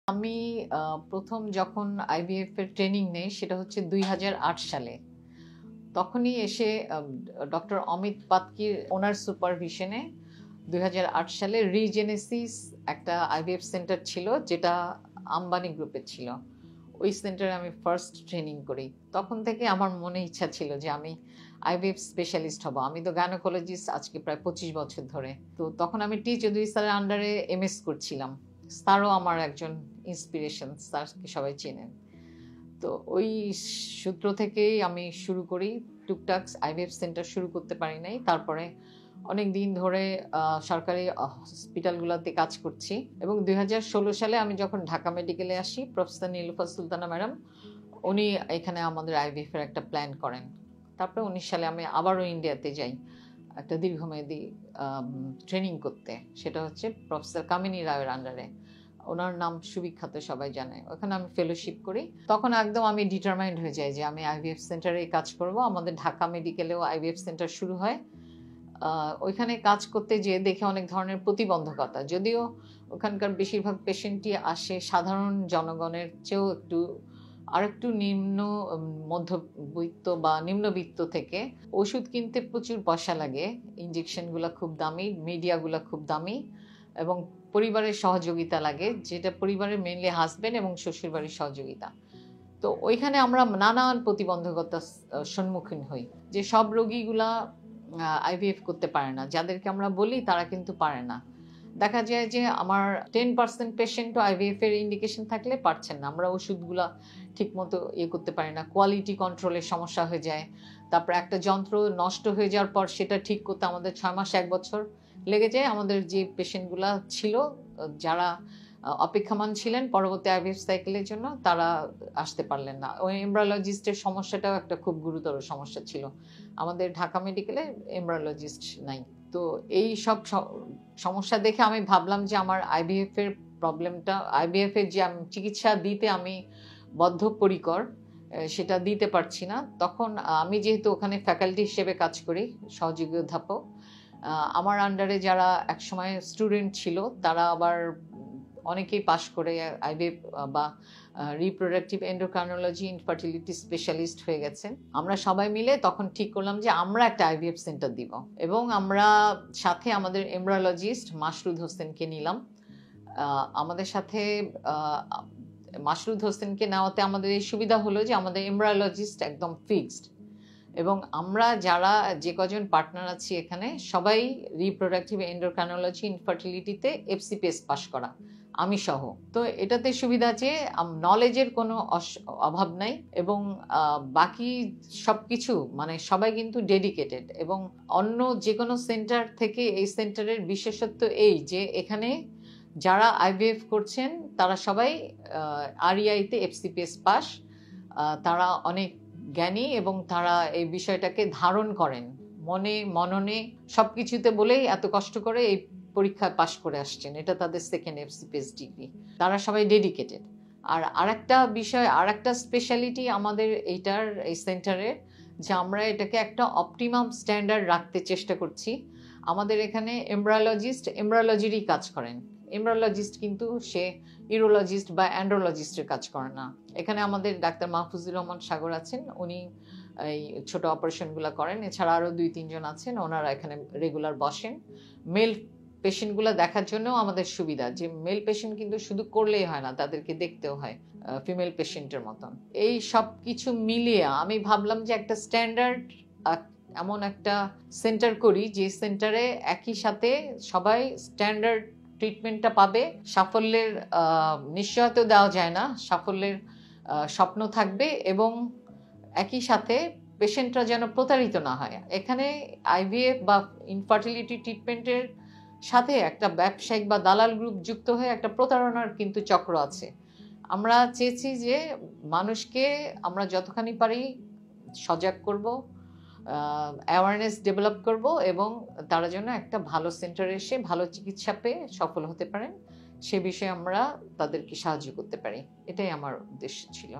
আমি প্রথম যখন আইভিএফ এর ট্রেনিং নেই সেটা হচ্ছে ২০০৮ সালে। তখনই এসে ডক্টর অমিত পাতকির ওনার সুপারভিশনে ২০০৮ সালে রিজেনেসিস একটা আইভিএফ সেন্টার ছিল, যেটা আম্বানি গ্রুপের ছিল। ওই সেন্টারে আমি ফার্স্ট ট্রেনিং করি। তখন থেকে আমার মনে ইচ্ছা ছিল যে আমি আইভিএফ স্পেশালিস্ট হব। আমি তো গাইনোকোলজিস্ট আজকে প্রায় ২৫ বছর ধরে। তো তখন আমি টি চৌধুরী স্যারের আন্ডারে এমএস করছিলাম। স্যারও আমার একজন ইন্সপিরেশন, স্যারকে সবাই চেনেন। তো ওই সূত্র থেকেই আমি শুরু করি। টুকটাক আইভিএফ সেন্টার শুরু করতে পারি নাই, তারপরে অনেক দিন ধরে সরকারি হসপিটালগুলোতে কাজ করছি। এবং ২০১৬ সালে আমি যখন ঢাকা মেডিকেলে আসি, প্রফেসর নীলুফার সুলতানা ম্যাডাম উনি এখানে আমাদের আইভিএফ এর একটা প্ল্যান করেন। তারপরে ১৯ সালে আমি আবারও ইন্ডিয়াতে যাই একটা দীর্ঘমেয়াদী ট্রেনিং করতে। সেটা হচ্ছে প্রফেসর কামিনী রায়ের আন্ডারে। ওনার নাম সুবিখ্যাত, সবাই জানে। ওখানে আমি ফেলোশিপ করি। তখন একদম আমি ডিটারমাইন্ড হয়ে যাই যে আমি আইভিএফ সেন্টারে কাজ করব। আমাদের ঢাকা মেডিকেলেও আইভিএফ সেন্টার শুরু হয়। ওইখানে কাজ করতে যেয়ে দেখে অনেক ধরনের প্রতিবন্ধকতা, যদিও ওখানকার বেশিরভাগ পেশেন্টই আসে সাধারণ জনগণের চেয়েও আরেকটু নিম্ন মধ্যবিত্ত বা নিম্নবিত্ত থেকে। ওষুধ কিনতে প্রচুর পয়সা লাগে, ইঞ্জেকশনগুলো খুব দামি, মিডিয়াগুলো খুব দামি, এবং পরিবারের সহযোগিতা লাগে, যেটা পরিবারের মেনলি হাজবেন্ড এবং শ্বশুরবাড়ির সহযোগিতা। তো ওইখানে আমরা নানান প্রতিবন্ধকতার সম্মুখীন হই, যে সব রোগীগুলা আইভিএফ করতে পারে না। যাদেরকে আমরা বলি তারা কিন্তু পারে না। দেখা যায় যে আমার 10% পেশেন্টও আইভিএফ এর ইন্ডিকেশন থাকলে পারছেন না। আমরা ওষুধগুলা ঠিকমতো করতে পারি না, কোয়ালিটি কন্ট্রোলের সমস্যা হয়ে যায়। তারপর একটা যন্ত্র নষ্ট হয়ে যাওয়ার পর সেটা ঠিক করতে আমাদের ৬ মাস ১ বছর লেগে যায়। আমাদের যে পেশেন্টগুলা ছিল, যারা অপেক্ষমান ছিলেন পরবর্তী আইভিএফ সাইকেলের জন্য, তারা আসতে পারলেন না। ওই এমব্রায়োলজিস্টের সমস্যাটাও একটা খুব গুরুতর সমস্যা ছিল। আমাদের ঢাকা মেডিকেলে এমব্রায়োলজিস্ট নাই। তো এই সব সমস্যা দেখে আমি ভাবলাম যে আমার আইভিএফ এর প্রবলেমটা, আইভিএফ এর যে চিকিৎসা দিতে আমি বদ্ধপরিকর, সেটা দিতে পারছি না। তখন আমি যেহেতু ওখানে ফ্যাকাল্টি হিসেবে কাজ করি, সহযোগী অধ্যাপক, আমার আন্ডারে যারা একসময় স্টুডেন্ট ছিল তারা আবার অনেকেই পাশ করে আইভিএফ বা রিপ্রোডাক্টিভ এন্ডোক্রাইনোলজি ইনফার্টিলিটি স্পেশালিস্ট হয়ে গেছেন। আমরা সবাই মিলে তখন ঠিক করলাম যে আমরা একটা আইভিএফ সেন্টার দিব, এবং আমরা সাথে আমাদের এমব্রায়োলজিস্ট মাসরুদ হোসেনকে নিলাম। আমাদের সাথে মাসরুদ হোসেনকে নেওয়াতে আমাদের এই সুবিধা হলো যে আমাদের এমব্রায়োলজিস্ট একদম ফিক্সড, এবং আমরা যারা যে কজন পার্টনার আছি এখানে সবাই রিপ্রোডাক্টিভ এন্ডোক্রাইনোলজি ইনফার্টিলিটিতে এফসিপিএস পাস করা, আমি সহ। তো এটাতে সুবিধা যে নলেজের কোনো অভাব নাই, এবং বাকি সব কিছু মানে সবাই কিন্তু ডেডিকেটেড। এবং অন্য যে কোনো সেন্টার থেকে এই সেন্টারের বিশেষত্ব এই যে এখানে যারা আইভিএফ করছেন তারা সবাই আরইআইতে এফসিপিএস পাস, তারা অনেক জ্ঞানী এবং তারা এই বিষয়টাকে ধারণ করেন মনে মননে সবকিছুতে, বলেই এত কষ্ট করে এই পরীক্ষায় পাশ করে আসছেন। এটা তাদের সেকেন্ড এফসিপিএস ডিগ্রি। তারা সবাই ডেডিকেটেড। আর আরেকটা বিষয়, আরেকটা স্পেশালিটি আমাদের এই সেন্টারের, যে আমরা এটাকে একটা অপটিমাম স্ট্যান্ডার্ড রাখতে চেষ্টা করছি। আমাদের এখানে এমব্রায়োলজিরই কাজ করেন। এমব্রায়োলজিস্ট কিন্তু সে ইউরোলজিস্ট বা অ্যান্ড্রোলজিস্টের কাজ করে না। এখানে আমাদের ডাক্তার মাহফুজুর রহমান সাগর আছেন, উনি এই ছোট অপারেশনগুলো করেন। এছাড়া আরও ২-৩ জন আছেন, ওনারা এখানে রেগুলার বসেন। মেল পেশেন্টগুলো দেখার জন্য আমাদের সুবিধা, যে মেল পেশেন্ট কিন্তু শুধু করলেই হয় না, তাদেরকে দেখতেও হয় ফিমেল পেশেন্টের মতন। এই সব কিছু মিলিয়ে আমি ভাবলাম যে একটা স্ট্যান্ডার্ড এমন একটা সেন্টার করি, যে সেন্টারে একই সাথে সবাই স্ট্যান্ডার্ড ট্রিটমেন্টটা পাবে। সাফল্যের নিশ্চয়তা দেওয়া যায় না, সাফল্যের স্বপ্ন থাকবে, এবং একই সাথে পেশেন্টরা যেন প্রতারিত না হয়। এখানে আইভিএফ বা ইনফার্টিলিটি ট্রিটমেন্টের সাথে একটা ব্যবসায়িক বা দালাল গ্রুপ যুক্ত হয়ে একটা প্রতারণার কিন্তু চক্র আছে। আমরা চেয়েছি যে মানুষকে আমরা যতখানি পারি সজাগ করব, অ্যাওয়ারনেস ডেভেলপ করব, এবং তারা যেন একটা ভালো সেন্টারে এসে ভালো চিকিৎসা পেয়ে সফল হতে পারেন, সে বিষয়ে আমরা তাদেরকে সাহায্য করতে পারি। এটাই আমার উদ্দেশ্য ছিল।